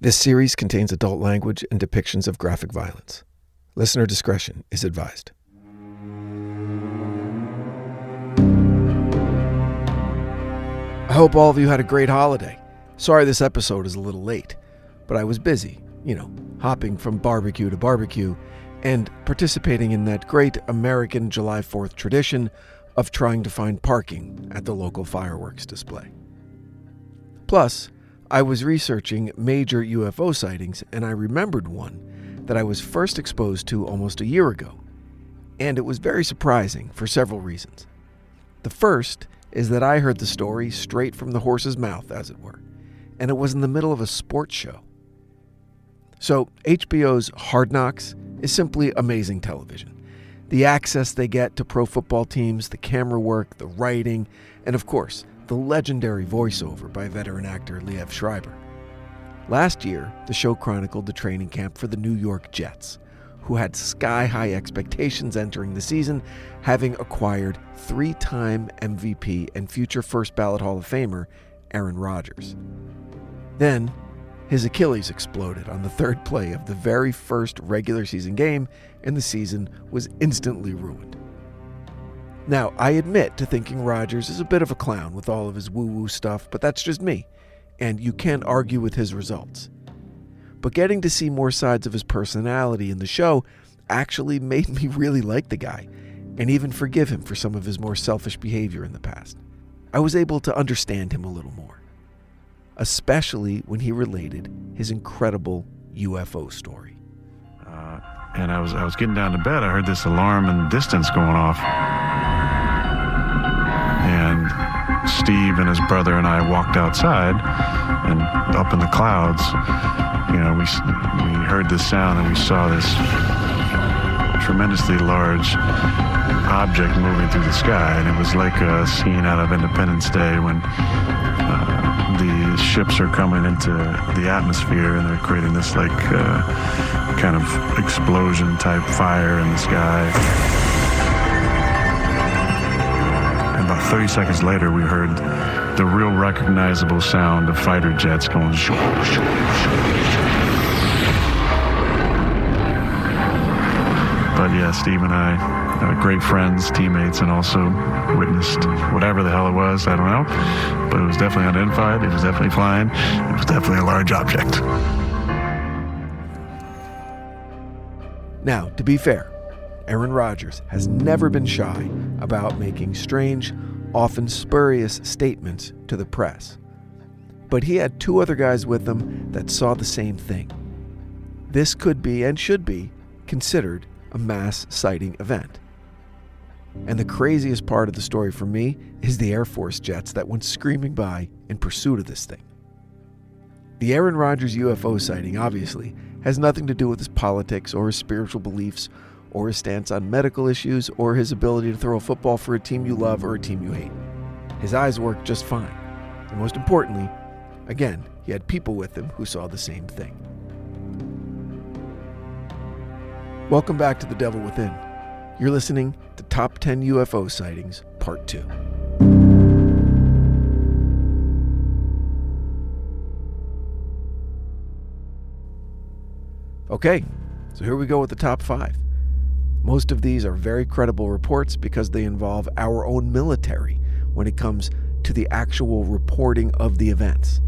This series contains adult language and depictions of graphic violence. Listener discretion is advised. I hope all of you had a great holiday. Sorry this episode is a little late, but I was busy, hopping from barbecue to barbecue and participating in that great American July 4th tradition of trying to find parking at the local fireworks display. Plus, I was researching major UFO sightings, and I remembered one that I was first exposed to almost a year ago, and it was very surprising for several reasons. The first is that I heard the story straight from the horse's mouth, as it were, and it was in the middle of a sports show. So HBO's Hard Knocks is simply amazing television. The access they get to pro football teams, the camera work, the writing, and of course, the legendary voiceover by veteran actor Liev Schreiber. Last year, the show chronicled the training camp for the New York Jets, who had sky-high expectations entering the season, having acquired three-time MVP and future first-ballot Hall of Famer Aaron Rodgers. Then, his Achilles exploded on the third play of the very first regular season game, and the season was instantly ruined. Now, I admit to thinking Rodgers is a bit of a clown with all of his woo-woo stuff, but that's just me, and you can't argue with his results. But getting to see more sides of his personality in the show actually made me really like the guy, and even forgive him for some of his more selfish behavior in the past. I was able to understand him a little more, especially when he related his incredible UFO story. And I was getting down to bed. I heard this alarm in the distance going off. And Steve and his brother and I walked outside, and up in the clouds, we heard this sound, and we saw this tremendously large object moving through the sky. And it was like a scene out of Independence Day when the ships are coming into the atmosphere and they're creating this kind of explosion type fire in the sky. And about 30 seconds later, we heard the real recognizable sound of fighter jets going shoo, shoo, shoo. But yeah, Steve and I, great friends, teammates, and also witnessed whatever the hell it was. I don't know, but it was definitely unidentified. It was definitely flying. It was definitely a large object. Now, to be fair, Aaron Rodgers has never been shy about making strange, often spurious statements to the press. But he had two other guys with him that saw the same thing. This could be and should be considered a mass sighting event. And the craziest part of the story for me is the Air Force jets that went screaming by in pursuit of this thing. The Aaron Rodgers UFO sighting obviously has nothing to do with his politics or his spiritual beliefs or his stance on medical issues or his ability to throw a football for a team you love or a team you hate. His eyes work just fine. And most importantly, again, he had people with him who saw the same thing. Welcome back to The Devil Within. You're listening to Top 10 UFO Sightings, Part 2. Okay, so here we go with the top 5. Most of these are very credible reports because they involve our own military when it comes to the actual reporting of the events.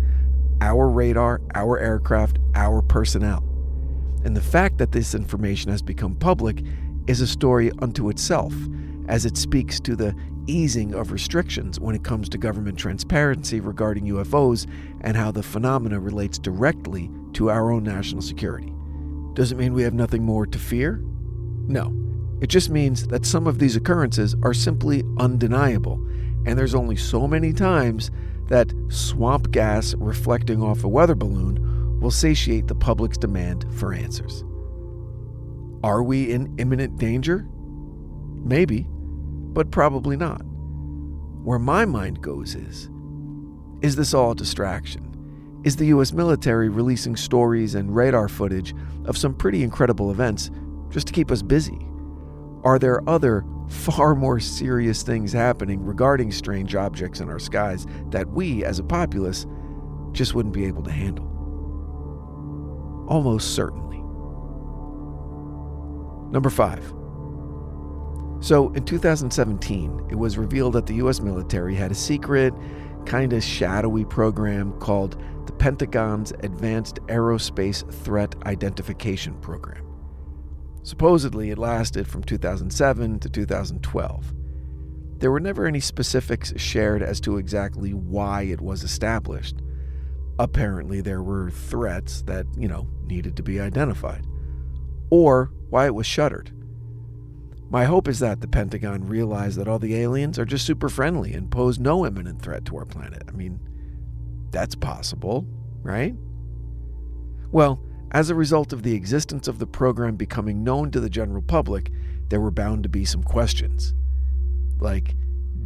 Our radar, our aircraft, our personnel. And the fact that this information has become public is a story unto itself, as it speaks to the easing of restrictions when it comes to government transparency regarding UFOs and how the phenomena relates directly to our own national security. Does it mean we have nothing more to fear? No. It just means that some of these occurrences are simply undeniable, and there's only so many times that swamp gas reflecting off a weather balloon will satiate the public's demand for answers. Are we in imminent danger? Maybe, but probably not. Where my mind goes is this all a distraction? Is the U.S. military releasing stories and radar footage of some pretty incredible events just to keep us busy? Are there other, far more serious things happening regarding strange objects in our skies that we, as a populace, just wouldn't be able to handle? almost certainly. Number 5. So in 2017, it was revealed that the US military had a secret, kind of shadowy program called the Pentagon's Advanced Aerospace Threat Identification Program. Supposedly, it lasted from 2007 to 2012. There were never any specifics shared as to exactly why it was established. Apparently, there were threats that, needed to be identified, or why it was shuttered. My hope is that the Pentagon realized that all the aliens are just super friendly and pose no imminent threat to our planet. I mean, that's possible, right? Well, as a result of the existence of the program becoming known to the general public, there were bound to be some questions. Like,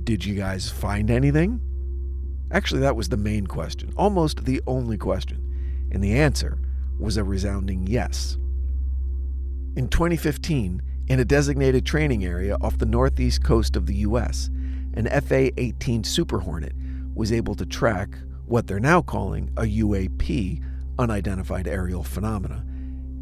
did you guys find anything? Actually, that was the main question, almost the only question, and the answer was a resounding yes. In 2015, in a designated training area off the northeast coast of the U.S., an FA-18 Super Hornet was able to track what they're now calling a UAP, unidentified aerial phenomena,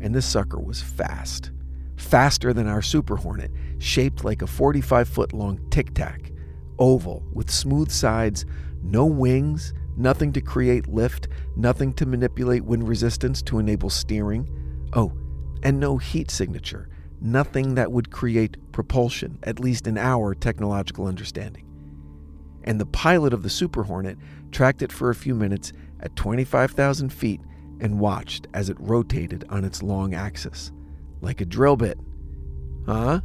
and this sucker was fast. Faster than our Super Hornet, shaped like a 45-foot-long tic-tac, oval with smooth sides, no wings, nothing to create lift, nothing to manipulate wind resistance to enable steering. Oh, and no heat signature, nothing that would create propulsion, at least in our technological understanding. And the pilot of the Super Hornet tracked it for a few minutes at 25,000 feet and watched as it rotated on its long axis, like a drill bit. Huh?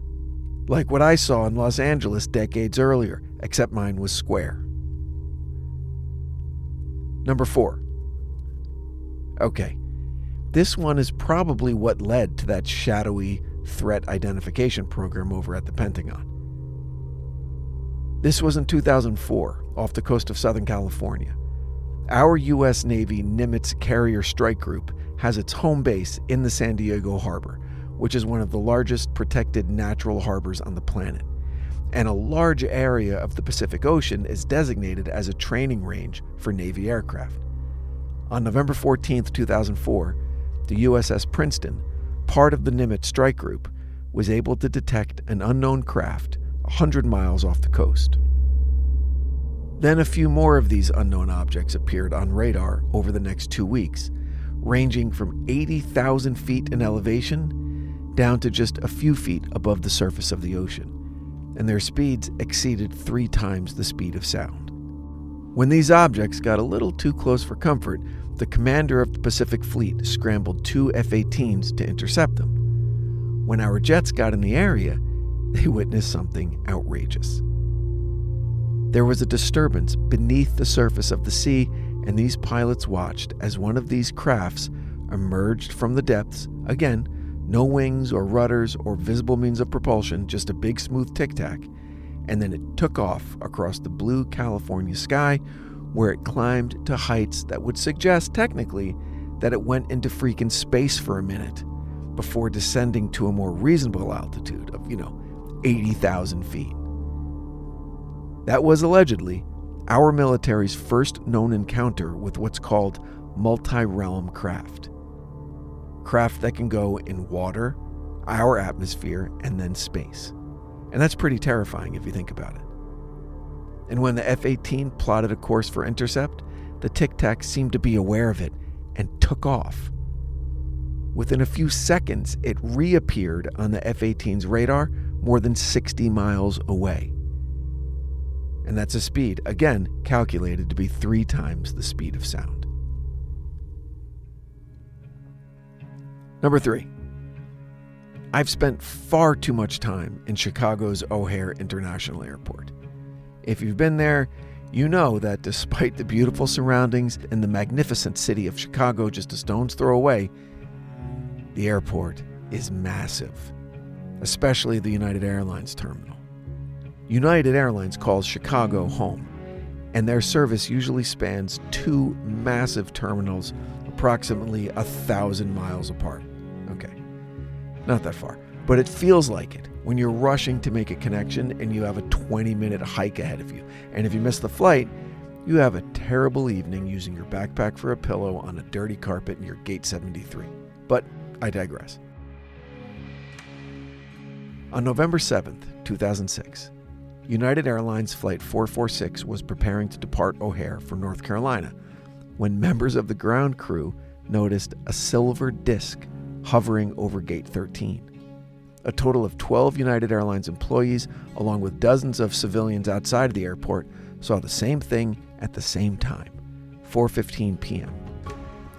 Like what I saw in Los Angeles decades earlier, except mine was square. Number 4. Okay, this one is probably what led to that shadowy threat identification program over at the Pentagon. This was in 2004, off the coast of Southern California. Our U.S. Navy Nimitz Carrier Strike Group has its home base in the San Diego Harbor, which is one of the largest protected natural harbors on the planet. And a large area of the Pacific Ocean is designated as a training range for Navy aircraft. On November 14, 2004, the USS Princeton, part of the Nimitz Strike Group, was able to detect an unknown craft 100 miles off the coast. Then a few more of these unknown objects appeared on radar over the next 2 weeks, ranging from 80,000 feet in elevation down to just a few feet above the surface of the ocean, and their speeds exceeded 3 times the speed of sound. When these objects got a little too close for comfort, the commander of the Pacific Fleet scrambled 2 F-18s to intercept them. When our jets got in the area, they witnessed something outrageous. There was a disturbance beneath the surface of the sea, and these pilots watched as one of these crafts emerged from the depths. Again, no wings or rudders or visible means of propulsion, just a big smooth tic-tac, and then it took off across the blue California sky, where it climbed to heights that would suggest technically that it went into freaking space for a minute before descending to a more reasonable altitude of, 80,000 feet. That was allegedly our military's first known encounter with what's called multi-realm craft. Craft that can go in water, our atmosphere, and then space. And that's pretty terrifying if you think about it. And when the F-18 plotted a course for intercept, the Tic-Tac seemed to be aware of it and took off. Within a few seconds, it reappeared on the F-18's radar more than 60 miles away. And that's a speed, again, calculated to be 3 times the speed of sound. Number 3. I've spent far too much time in Chicago's O'Hare International Airport. If you've been there, you know that despite the beautiful surroundings and the magnificent city of Chicago just a stone's throw away, the airport is massive, especially the United Airlines terminal. United Airlines calls Chicago home, and their service usually spans 2 massive terminals approximately 1,000 miles apart. Okay, not that far, but it feels like it when you're rushing to make a connection and you have a 20-minute hike ahead of you. And if you miss the flight, you have a terrible evening using your backpack for a pillow on a dirty carpet in your Gate 73. But I digress. On November 7th, 2006, United Airlines Flight 446 was preparing to depart O'Hare for North Carolina when members of the ground crew noticed a silver disc hovering over Gate 13. A total of 12 United Airlines employees, along with dozens of civilians outside of the airport, saw the same thing at the same time, 4:15 p.m.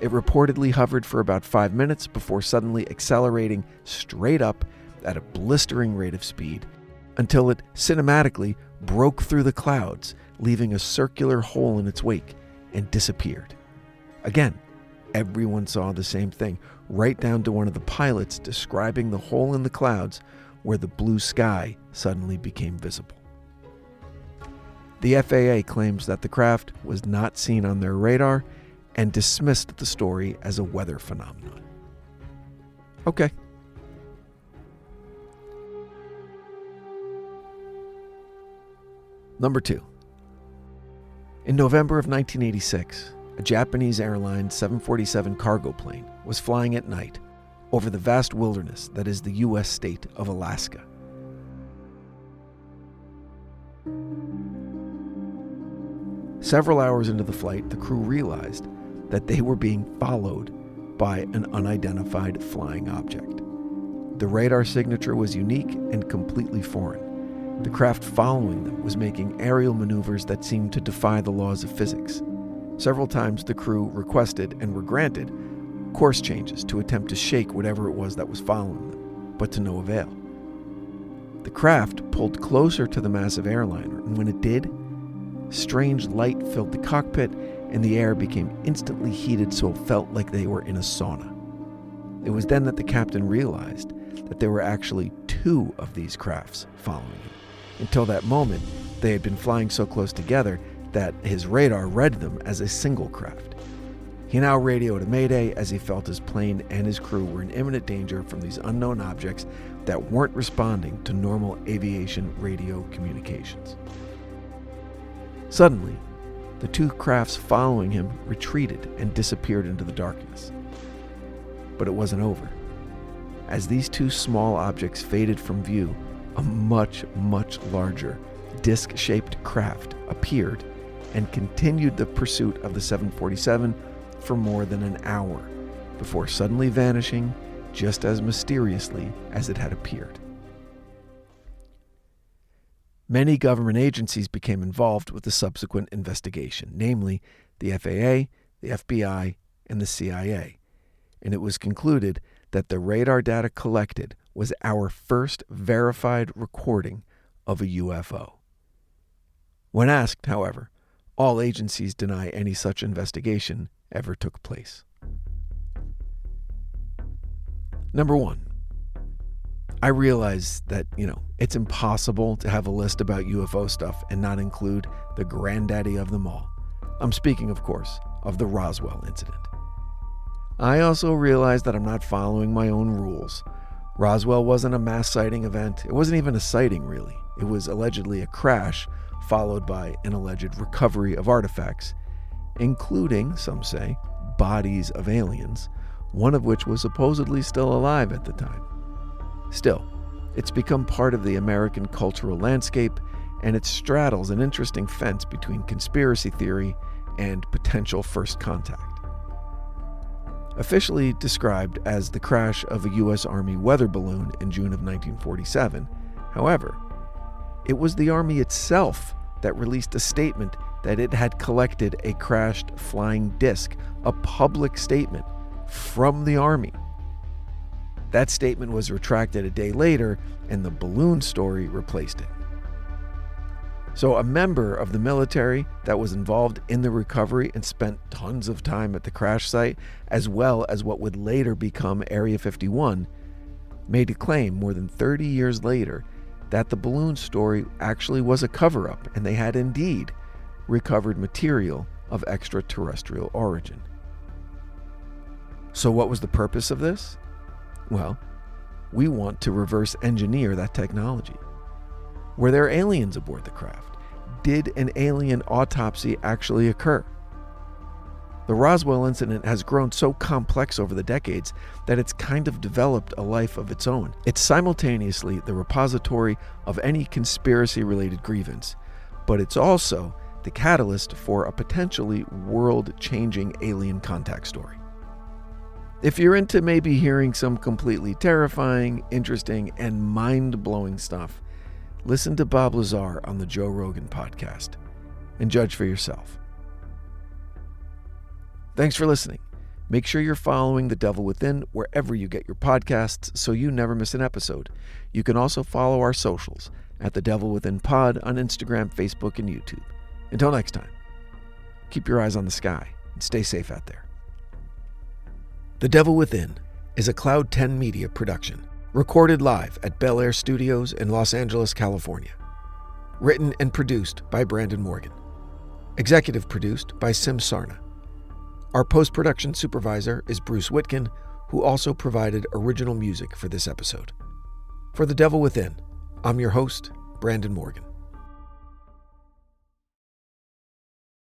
It reportedly hovered for about 5 minutes before suddenly accelerating straight up at a blistering rate of speed until it cinematically broke through the clouds, leaving a circular hole in its wake, and disappeared. Again, everyone saw the same thing, right down to one of the pilots describing the hole in the clouds where the blue sky suddenly became visible. The FAA claims that the craft was not seen on their radar and dismissed the story as a weather phenomenon. Okay. Number 2. In November of 1986, a Japanese Airlines 747 cargo plane was flying at night over the vast wilderness that is the U.S. state of Alaska. Several hours into the flight, the crew realized that they were being followed by an unidentified flying object. The radar signature was unique and completely foreign. The craft following them was making aerial maneuvers that seemed to defy the laws of physics. Several times the crew requested and were granted course changes to attempt to shake whatever it was that was following them, but to no avail. The craft pulled closer to the massive airliner, and when it did, strange light filled the cockpit and the air became instantly heated so it felt like they were in a sauna. It was then that the captain realized that there were actually 2 of these crafts following him. Until that moment, they had been flying so close together that his radar read them as a single craft. He now radioed a mayday as he felt his plane and his crew were in imminent danger from these unknown objects that weren't responding to normal aviation radio communications. Suddenly, the 2 crafts following him retreated and disappeared into the darkness. But it wasn't over. As these 2 small objects faded from view, a much, much larger, disc-shaped craft appeared and continued the pursuit of the 747 for more than an hour, before suddenly vanishing just as mysteriously as it had appeared. Many government agencies became involved with the subsequent investigation, namely the FAA, the FBI, and the CIA, and it was concluded that the radar data collected was our first verified recording of a UFO. When asked, however, all agencies deny any such investigation ever took place. Number 1. I realize that, it's impossible to have a list about UFO stuff and not include the granddaddy of them all. I'm speaking, of course, of the Roswell incident. I also realize that I'm not following my own rules. Roswell wasn't a mass sighting event. It wasn't even a sighting, really. It was allegedly a crash followed by an alleged recovery of artifacts, including, some say, bodies of aliens, one of which was supposedly still alive at the time. Still, it's become part of the American cultural landscape, and it straddles an interesting fence between conspiracy theory and potential first contact. Officially described as the crash of a U.S. Army weather balloon in June of 1947, however, it was the Army itself that released a statement that it had collected a crashed flying disc, a public statement from the Army. That statement was retracted a day later, and the balloon story replaced it. So a member of the military that was involved in the recovery and spent tons of time at the crash site, as well as what would later become Area 51, made a claim more than 30 years later that the balloon story actually was a cover-up, and they had indeed recovered material of extraterrestrial origin. So what was the purpose of this? Well, we want to reverse engineer that technology. Were there aliens aboard the craft? Did an alien autopsy actually occur? The Roswell incident has grown so complex over the decades that it's kind of developed a life of its own. It's simultaneously the repository of any conspiracy-related grievance, but it's also the catalyst for a potentially world-changing alien contact story. If you're into maybe hearing some completely terrifying, interesting, and mind-blowing stuff, listen to Bob Lazar on the Joe Rogan podcast and judge for yourself. Thanks for listening. Make sure you're following The Devil Within wherever you get your podcasts so you never miss an episode. You can also follow our socials at The Devil Within Pod on Instagram, Facebook, and YouTube. Until next time, keep your eyes on the sky and stay safe out there. The Devil Within is a Cloud 10 Media production, recorded live at Bel Air Studios in Los Angeles, California. Written and produced by Brandon Morgan. Executive produced by Sim Sarna. Our post-production supervisor is Bruce Whitkin, who also provided original music for this episode. For The Devil Within, I'm your host, Brandon Morgan.